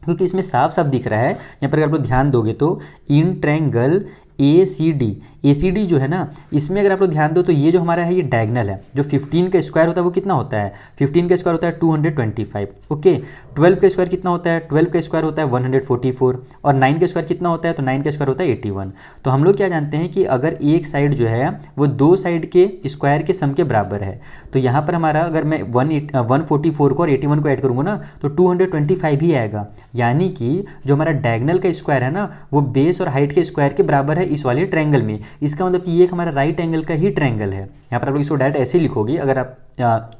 क्योंकि इसमें साफ साफ दिख रहा है। यहाँ पर अगर आप लोग ध्यान दोगे तो इन ट्रायंगल ACD जो है ना, इसमें अगर आप लोग ध्यान दो तो ये जो हमारा है ये डायगनल है। जो 15 का स्क्वायर होता है वो कितना होता है, 15 का स्क्वायर होता है 225। ओके, 12 का स्क्वायर कितना होता है, 12 का स्क्वायर होता है 144, और 9 का स्क्वायर कितना होता है, तो 9 का स्क्वायर होता है 81। तो हम लोग क्या जानते हैं कि अगर एक साइड जो है वो दो साइड के स्क्वायर के सम के बराबर है, तो यहाँ पर हमारा अगर मैं 144 को और 81 को ऐड करूँगा ना तो 225 ही आएगा। यानी कि जो हमारा डायगनल का स्क्वायर है ना वो बेस और हाइट के स्क्वायर के बराबर है इस वाले ट्रायंगल में। इसका मतलब कि ये एक हमारा राइट एंगल का ही ट्रायंगल है। यहाँ पर आप लोग इसको डायरेक्ट ऐसे लिखोगे, अगर आप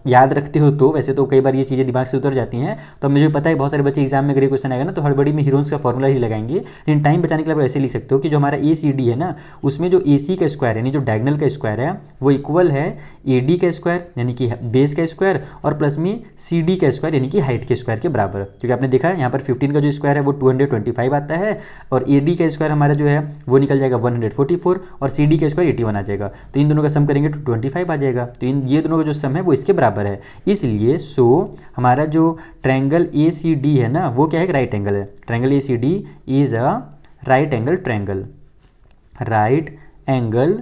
याद रखते हो तो। वैसे तो कई बार ये चीज़ें दिमाग से उतर जाती हैं, तो मुझे पता है बहुत सारे बच्चे एग्जाम में अगर ये क्वेश्चन आएगा ना तो हड़बड़ी में हीरोन्स का फॉर्मूला ही लगाएंगे, लेकिन टाइम बचाने के लिए आप ऐसे लिख सकते हो कि जो हमारा ACD है ना उसमें जो AC का स्क्वायर यानी जो डायगनल का स्क्वायर है वो इक्वल है AD का स्क्वायर यानी कि बेस का स्क्वायर और प्लस में CD का स्क्वायर यानी कि हाइट के स्क्वायर के बराबर। क्योंकि आपने देखा है यहाँ पर 15 का जो स्क्वायर है वो 225 आता है और AD का स्क्वायर हमारा जो है वो निकल जाएगा 144 और CD का स्क्वायर 81 आ जाएगा। तो इन दोनों का सम करेंगे तो 25 आ जाएगा। तो ये दोनों का जो सम है वो इसके बराबर है। इसलिए हमारा जो ट्रायंगल ACD है ना वो क्या है, राइट एंगल है। Triangle ACD is a right angle triangle, right angle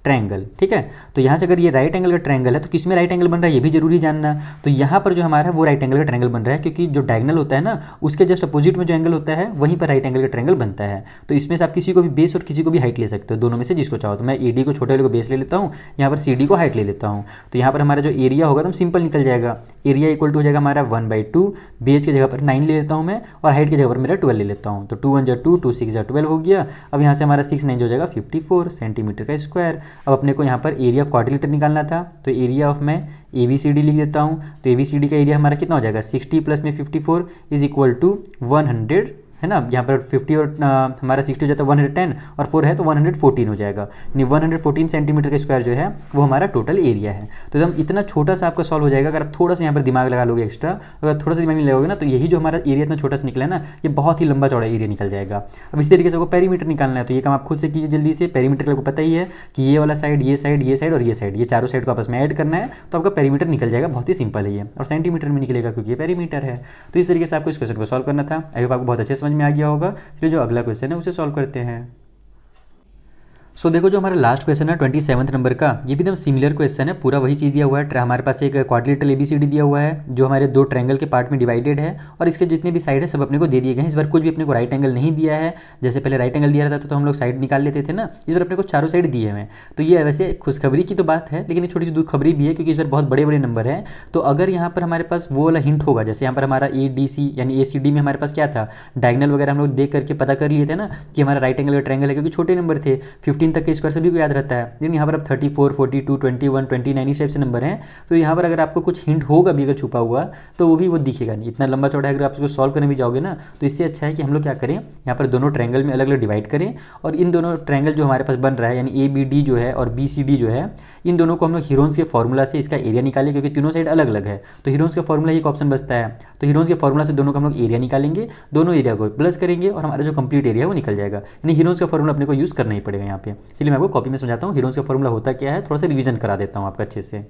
triangle. ठीक है, तो यहाँ से अगर ये राइट एंगल का ट्रायंगल है तो किस में राइट एंगल बन रहा है ये भी जरूरी जानना। तो यहाँ पर जो हमारा है वो राइट एंगल का ट्रायंगल बन रहा है, क्योंकि जो डायगनल होता है ना उसके जस्ट अपोजिट में जो एंगल होता है वहीं पर राइट एंगल का ट्रायंगल बनता है। तो इसमें से आप किसी को भी बेस और किसी को भी हाइट ले सकते हो, दोनों में से जिसको चाहो। तो मैं AD को छोटे वाले को बेस ले लेता हूँ, यहाँ पर CD को हाइट ले लेता हूँ। तो यहाँ पर हमारा जो एरिया होगा एकदम सिंपल निकल जाएगा। एरिया इक्वल टू हो जाएगा हमारा 1/2, बेस की जगह पर 9 ले लेता हूँ मैं और हाइट की जगह पर मेरा 12 ले लेता हूँ। तो 2 1 जा 2, 2 6 जा 12 हो गया। अब यहाँ से हमारा 6 9 हो जाएगा 54 सेंटीमीटर का स्क्वायर। अब अपने को यहाँ पर एरिया ऑफ क्वाड्रिलेटरल निकालना था, तो एरिया ऑफ मैं ABCD लिख देता हूँ। तो ABCD का एरिया हमारा कितना हो जाएगा, 60 प्लस में 54 इज इक्वल टू 100 है ना। यहाँ पर 50 और हमारा 60 हो जाता है 110 और 4 है तो 114 हो जाएगा, यानी 114 सेंटीमीटर का स्क्वायर जो है वो हमारा टोटल एरिया है। तो एकदम इतना छोटा सा आपका सॉल्व हो जाएगा अगर आप थोड़ा सा यहाँ पर दिमाग लगा लोगे एक्स्ट्रा। अगर थोड़ा सा दिमाग नहीं लगाओगे ना तो यही जो हमारा एरिया इतना छोटा सा निकला है ना ये बहुत ही लंबा चौड़ा एरिया निकल जाएगा। अब इस तरीके से आपको पेरीमीटर निकालना है, तो ये काम आप खुद से कीजिए जल्दी से। पेरीमीटर आपको पता ही है कि ये वाला साइड, ये साइड, ये साइड और ये साइड, ये चारों साइड को आपस में ऐड करना है तो आपका पेरीमीटर निकल जाएगा। बहुत ही सिंपल है ये, और सेंटीमीटर में निकलेगा क्योंकि ये पेरीमीटर है। तो इस तरीके से आपको इस क्वेश्चन को सॉल्व करना था। आई होप आपको बहुत अच्छे समझ में आ गया होगा। चलिए जो अगला क्वेश्चन है उसे सॉल्व करते हैं। सो देखो जो हमारा लास्ट क्वेश्चन है 27 नंबर का, ये भी एकदम सिमिलर क्वेश्चन है। पूरा वही चीज़ दिया हुआ है। हमारे पास एक क्वाड्रिलेटरल ABCD दिया हुआ है जो हमारे दो ट्रायंगल के पार्ट में डिवाइडेड है और इसके जितने भी साइड है सब अपने को दे दिए गए हैं। इस बार कुछ भी अपने को राइट एंगल नहीं दिया है। जैसे पहले राइट एंगल दिया रहता तो हम लोग साइड निकाल लेते थे ना, इस बार अपने को चारों साइड दिए हुए हैं। तो ये वैसे खुशखबरी की तो बात है, लेकिन एक छोटी सी दुखखबरी भी है क्योंकि इस बार बहुत बड़े बड़े नंबर है। तो अगर यहाँ पर हमारे पास वो वाला हिंट होगा, जैसे यहाँ पर हमारा ADC यानी ACD में हमारे पास क्या था, डायगनल वगैरह हम लोग देख करके पता कर लिए थे ना कि हमारा राइट एंगल का ट्रायंगल है, क्योंकि छोटे नंबर थे 15 तक के स्क्वायर सभी को याद रहता है। लेकिन यहाँ पर अब 34, 42, 21, 29 इस टाइप से नंबर हैं। तो यहाँ पर अगर आपको कुछ हिंट होगा भी अगर छुपा हुआ तो वो भी वो दिखेगा नहीं। इतना लंबा चौड़ा है, अगर आप इसको सॉल्व करने भी जाओगे ना तो इससे अच्छा है कि हम लोग क्या करें, यहाँ पर दोनों ट्रायंगल में अलग अलग डिवाइड करें और इन दोनों ट्रायंगल जो हमारे पास बन रहा है यानी ABD जो है और BCD जो है, इन दोनों को हम लोग हीरोन्स के फॉर्मूला से इसका एरिया निकालें, क्योंकि तीनों साइड अलग अलग है। तो हीरोन्स का फॉर्मूला एक ऑप्शन बचता है, तो हीरोन्स के फॉर्मूला से दोनों का हम लोग एरिया निकालेंगे, दोनों एरिया को प्लस करेंगे और हमारा जो कंप्लीट एरिया है वो निकल जाएगा। यानी हीरोन्स का फॉर्मूला अपने को यूज़ करना ही पड़ेगा यहाँ पे। चलिए मैं आपको कॉपी में समझाता हूँ हीरोन्स का फॉर्मूला होता क्या है, थोड़ा सा रिवीजन करा देता हूँ आपका अच्छे से।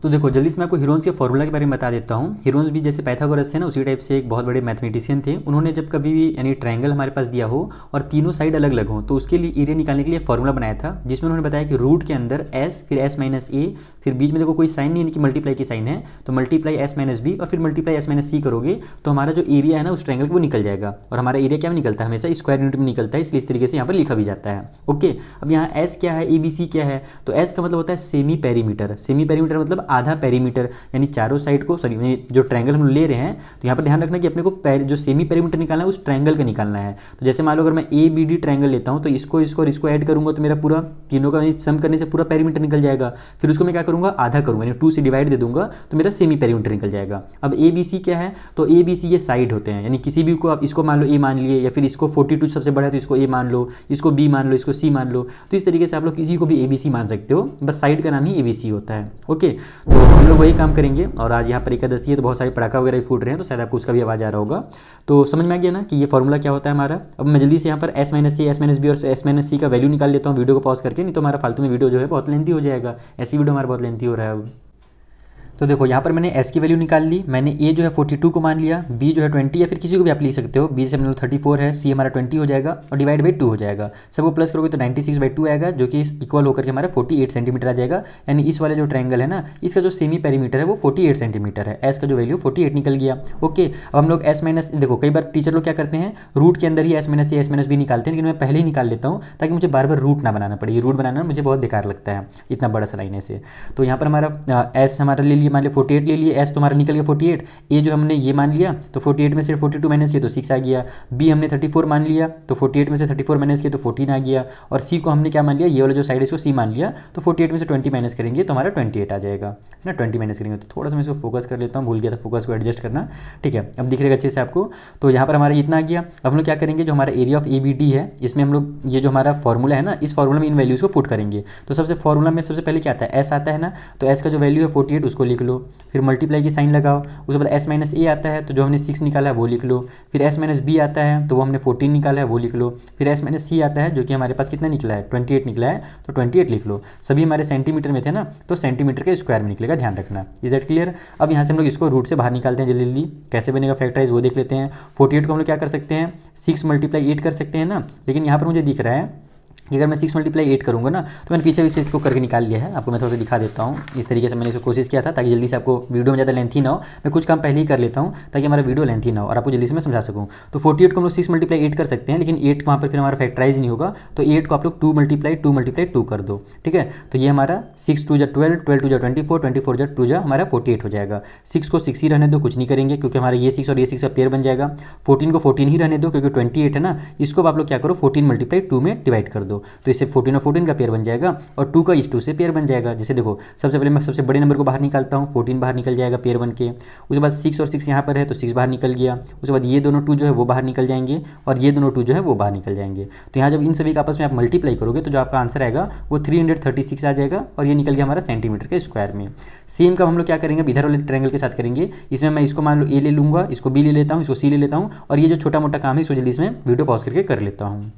तो देखो जल्दी से मैं आपको हीरोन्स के फॉर्मूला के बारे में बता देता हूँ। हीरोन्स भी जैसे पाइथागोरस थे ना उसी टाइप से एक बहुत बड़े मैथमेटिशियन थे। उन्होंने जब कभी भी यानी ट्रायंगल हमारे पास दिया हो और तीनों साइड अलग अलग हो तो उसके लिए एरिया निकालने के लिए फॉर्मूला बनाया था, जिसमें उन्होंने बताया कि रूट के अंदर S फिर S माइनस A फिर बीच में देखो कोई साइन नहीं यानी कि मल्टीप्लाई की साइन है, तो मल्टीप्लाई S माइनस B और फिर मल्टीप्लाई S माइनस C करोगे तो हमारा जो एरिया है ना उस ट्रायंगल वो निकल जाएगा। और हमारा एरिया क्या में निकलता है, हमेशा स्क्वायर यूनिट में निकलता है, इसलिए इस तरीके से यहाँ पर लिखा भी जाता है। ओके, अब यहाँ S क्या है, ABC क्या है, तो S का मतलब होता है सेमी पेरीमीटर। सेमी पेरीमीटर मतलब आधा पेरीमीटर, यानी चारों साइड को सॉरी जो ट्रायंगल हम ले रहे हैं तो यहाँ पर ध्यान रखना कि अपने को जो सेमी पेरीमीटर निकालना है उस ट्रायंगल का निकालना है। तो जैसे मान लो अगर मैं ABD ट्रायंगल लेता हूँ तो इसको और इसको ऐड करूँगा तो मेरा पूरा तीनों का सम करने से पूरा पेरीमीटर निकल जाएगा। फिर उसको मैं क्या करूँगा, आधा करूँगा यानी 2 से डिवाइड दे दूंगा तो मेरा सेमी पेरीमीटर निकल जाएगा। अब ABC क्या है, तो ABC ये साइड होते हैं, यानी किसी भी को आप इसको मान लो A मान लिए या फिर इसको 42 सबसे बड़ा है तो इसको A मान लो, इसको B मान लो, इसको C मान लो। तो इस तरीके से आप लोग किसी को भी ABC मान सकते हो, बस साइड का नाम ही ABC होता है। ओके, तो हम लोग वही काम करेंगे। और आज यहाँ पर एकादशी है तो बहुत सारे पटाखा वगैरह फूट रहे हैं, तो शायद आपको उसका भी आवाज़ आ रहा होगा। तो समझ में आ गया ना कि ये फॉर्मूला क्या होता है हमारा। अब मैं जल्दी से यहाँ पर S minus C, S minus B और S माइनस C का वैल्यू निकाल लेता हूँ वीडियो को पॉज करके, नहीं तो हमारा फालतू में वीडियो जो है बहुत लेंथी हो जाएगा। ऐसी वीडियो हमारा बहुत लेंथी हो रहा है अब। तो देखो यहाँ पर मैंने s की वैल्यू निकाल ली, मैंने a जो है 42 को मान लिया, b जो है 20 या फिर किसी को भी आप लिख सकते हो, b से मतलब 34 है, c हमारा 20 हो जाएगा और डिवाइड बाई 2 हो जाएगा। सबको प्लस करोगे तो 96/2 आएगा जो कि इक्वल होकर के हमारा 48 सेंटीमीटर आ जाएगा। यानी इस वाले जो ट्रायंगल है ना, इसका जो सेमी पेरीमीटर है वो 48 सेंटीमीटर है। s का जो वैल्यू 48 निकल गया। ओके, अब हम लोग s माइनस, देखो कई बार टीचर लोग क्या करते हैं, रूट के अंदर ही s minus a s minus b निकालते हैं, लेकिन मैं पहले ही निकाल लेता हूँ ताकि मुझे बार बार रूट ना बनाना पड़े। रूट बनाना मुझे बहुत बेकार लगता है इतना बड़ा सा लाइन से। तो यहाँ पर हमारा s हमारा ले लिया, मान लिया 48 ले लिए, s तुम्हारा निकल गया 48, a जो हमने ये मान लिया तो 48 में से 42 माइनस किया तो 6 आ गया, b हमने 34 मान लिया तो 48 में से 34 माइनस किया तो 14 आ गया, और c को हमने क्या मान लिया, ये वाला जो साइड है इसको c मान लिया तो 48 में से 20 माइनस करेंगे तो हमारा 28 आ जाएगा ना। 20 माइनस करेंगे तो थोड़ा सा मैं इसको फोकस कर लेता हूँ, भूल गया था फोकस को एडजस्ट करना। ठीक है, अब दिख रहेगा अच्छे से आपको। तो यहाँ पर हमारा इतना आ गया। अब हम लोग क्या करेंगे, जो हमारा एरिया ऑफ ABD है इसमें हम लोग ये जो हमारा फॉर्मूला है ना, इस फॉर्मूला में इन वैल्यूज़ को पुट करेंगे। तो सबसे फॉर्मूला में सबसे पहले क्या आता है, s आता है ना, तो s का जो वैल्यू है 48 उसको लिख लो, फिर मल्टीप्लाई की साइन लगाओ, उसके बाद s माइनस a आता है तो जो हमने 6 निकाला है वो लिख लो, फिर s माइनस b आता है तो वो हमने 14 निकाला है वो लिख लो, फिर s माइनस c आता है जो कि हमारे पास कितना निकला है 28 निकला है तो 28 लिख लो। सभी हमारे सेंटीमीटर में थे ना, तो सेंटीमीटर के स्क्वायर में निकलेगा, ध्यान रखना। Is that clear. अब यहाँ से हम लोग इसको रूट से बाहर निकालते हैं जल्दी जल्दी, कैसे बनेगा फैक्टराइज वो देख लेते हैं। 48 को हम लोग क्या कर सकते हैं, 6 × 8 कर सकते हैं ना, लेकिन यहाँ पर मुझे दिख रहा है कि अगर मैं 6 × 8 करूँगा ना तो मैंने पीछे भी से इसको करके निकाल लिया है। आपको मैं थोड़ा सा दिखा देता हूँ, इस तरीके से मैंने इसको कोशिश किया था ताकि जल्दी से आपको वीडियो में ज़्यादा लेंथी ना हो। मैं कुछ काम पहले ही कर लेता हूँ ताकि हमारा वीडियो लेंथी ना हो और आपको जल्दी से मैं समझा सकूँ। तो 48 को हम लोग 6 × 8 कर सकते हैं, लेकिन 8 वहाँ पर फिर हमारा फैक्टराइज नहीं होगा, तो 8 को आप लोग 2 × 2 कर दो। ठीक है, तो ये हमारा 6 2 × 12, 12 2 × 24, 24 × 2 हमारा 48 हो जाएगा। 6 को 6 ही रहने दो, कुछ नहीं करेंगे क्योंकि हमारा ये 6 और ये 6 का पेयर बन जाएगा। 14 को 14 ही रहने दो क्योंकि 28 है ना, इसको आप लोग क्या करो 14 × 2 में डिवाइड कर दो, तो इससे 14 और 14 का पेयर बन जाएगा और 2 का इस 2 से पेयर बन जाएगा। जैसे देखो सबसे पहले मैं सबसे बड़े नंबर को बाहर निकालता हूँ, 14 बाहर निकल जाएगा पेयर बन के। उसके बाद 6 और 6 यहाँ पर है तो 6 बाहर निकल गया। उसके बाद ये दोनों 2 जो है वो बाहर निकल जाएंगे और ये दोनों 2 जो है वो बाहर निकल जाएंगे। तो यहाँ जब इन सभी का आपस में आप मल्टीप्लाई करोगे तो जो आपका आंसर आएगा वो 336 आ जाएगा और ये निकल गया हमारा सेंटीमीटर के स्क्वायर में। सेम का हम लोग क्या करेंगे, इधर वाले ट्रायंगल के साथ करेंगे। इसमें मैं इसको मान लो A ले लूँगा, इसको B ले लेता हूँ, इसको C ले लेता हूँ और ये जो छोटा मोटा काम है इसको जल्दी इसमें वीडियो पॉज करके कर लेता हूँ।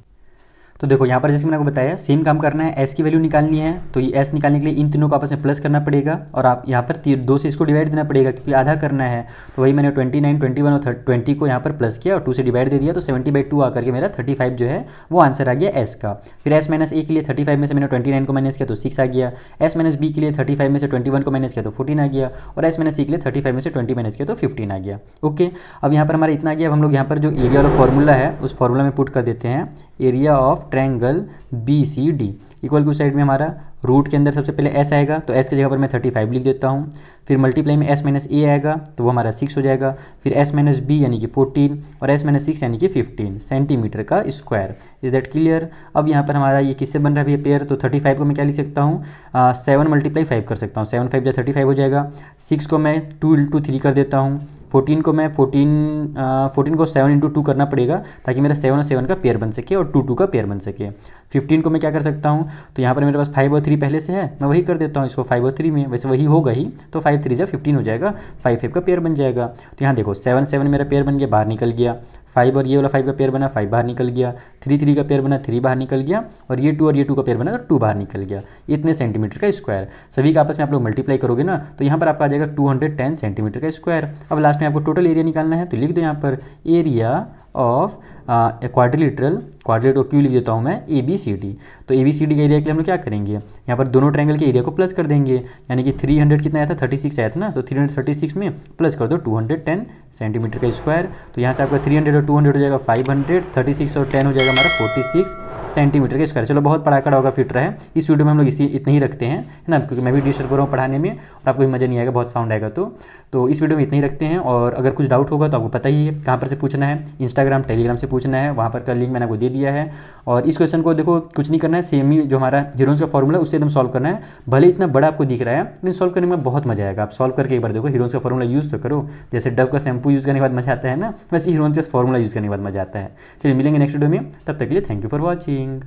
तो देखो यहाँ पर जैसे मैंने आपको बताया सेम काम करना है, s की वैल्यू निकालनी है। तो ये s निकालने के लिए इन तीनों को आपस में प्लस करना पड़ेगा और आप यहाँ पर 2 से इसको डिवाइड देना पड़ेगा क्योंकि आधा करना है। तो वही मैंने 29, 21 और 20 को यहाँ पर प्लस किया और 2 से डिवाइड दे दिया तो 70/2 आकर के मेरा 35 जो है वो आंसर आ गया s का। फिर s माइनस a के लिए 35 में से मैंने 29 को माइनस किया तो 6 आ गया। s माइनस b के लिए 35 में से 21 को माइनस किया तो 14 आ गया और s माइनस c के लिए 35 में से 20 माइनस किया तो 15 आ गया। ओके, अब यहाँ पर हमारा इतना आ गया। अब हम लोग यहाँ पर जो एरिया वाला फॉर्मूला है उस फॉर्मूला में पुट कर देते हैं, area of triangle BCD equal to side में हमारा रूट के अंदर सबसे पहले s आएगा तो s की जगह पर मैं 35 लिख देता हूँ। फिर मल्टीप्लाई में s माइनस a आएगा तो वो हमारा 6 हो जाएगा। फिर s माइनस b यानी कि 14 और s माइनस 6 यानी कि 15 सेंटीमीटर का स्क्वायर। Is that clear. अब यहाँ पर हमारा ये किससे बन रहा है ये पेयर, तो 35 को मैं क्या लिख सकता हूँ 7 × 5 कर सकता हूँ, 7 5 या 35 हो जाएगा। 6 को मैं 2 × 3 कर देता हूँ। 14 को मैं 14 को 7 × 2 करना पड़ेगा ताकि मेरा 7 और 7 का पेयर बन सके और 2 2 का पेयर बन सके। 15 को मैं क्या कर सकता हूँ, तो यहाँ पर मेरे पास 5 और 3 पहले से है, मैं वही कर देता हूँ इसको 5 और 3 में, वैसे वही होगा ही तो 5 3 15 हो जाएगा, 5 5 का पेयर बन जाएगा। तो यहाँ देखो 7 7 मेरा पेयर बन गया, बाहर निकल गया। 5 और ये वाला 5 का पेयर बना, 5 बाहर निकल गया। 3 3 का पेयर बना, 3 बाहर निकल गया और ये 2 और ये 2 का पेयर बना तो 2 बाहर निकल गया। इतने सेंटीमीटर का स्क्वायर सभी का आपस में आप लोग मल्टीप्लाई करोगे ना तो यहाँ पर आपका आ जाएगा 210 सेंटीमीटर का स्क्वायर। अब लास्ट में आपको टोटल एरिया निकालना है तो लिख दो यहाँ पर एरिया ऑफ क्वाड्रिलेटरल को क्यों लिख देता हूँ मैं ABCD। तो ABCD का एरिया के लिए हम लोग क्या करेंगे, यहाँ पर दोनों ट्रायंगल के एरिया को प्लस कर देंगे, यानी कि 300 कितना आया था 36 आया था ना, तो 336 में प्लस कर दो 210 सेंटीमीटर का स्क्वायर। तो यहाँ से आपका 300 और 200 हो जाएगा 500, 36 और 10 हो जाएगा हमारा 46 सेंटीमीटर का स्क्वायर। चलो बहुत पढ़ाकड़ा होगा फिट रहा है। इस वीडियो में हम लोग इतना ही रखते हैं, है ना, क्योंकि मैं भी डिस्टर्ब कर रहा हूँ पढ़ाने में और आपको भी मज़ा नहीं आएगा, बहुत साउंड आएगा। तो इस वीडियो में इतना ही रखते हैं और अगर कुछ डाउट होगा तो आपको पता ही है कहाँ पर से पूछना है, इंस्टाग्राम टेलीग्राम से पूछना है, वहाँ पर का लिंक मैंने आपको दे दिया है। और इस क्वेश्चन को देखो कुछ नहीं करना है, सेम ही जो हमारा हीरोन्स का फॉर्मूला उससे एकदम सॉल्व करना है। भले इतना बड़ा आपको दिख रहा है लेकिन सॉल्व करने में बहुत मजा आएगा। आप सॉल्व करके एक बार देखो, हीरोन्स का फॉर्मूला यूज़ तो करो, जैसे डव का शैम्पू यूज़ करने के बाद मजा आता है ना, वैसे हीरोन्स का फॉर्मूला यूज़ करने के बाद मजा आता है। चलिए मिलेंगे नेक्स्ट वीडियो में, तब तक के लिए थैंक यू फॉर वॉचिंग।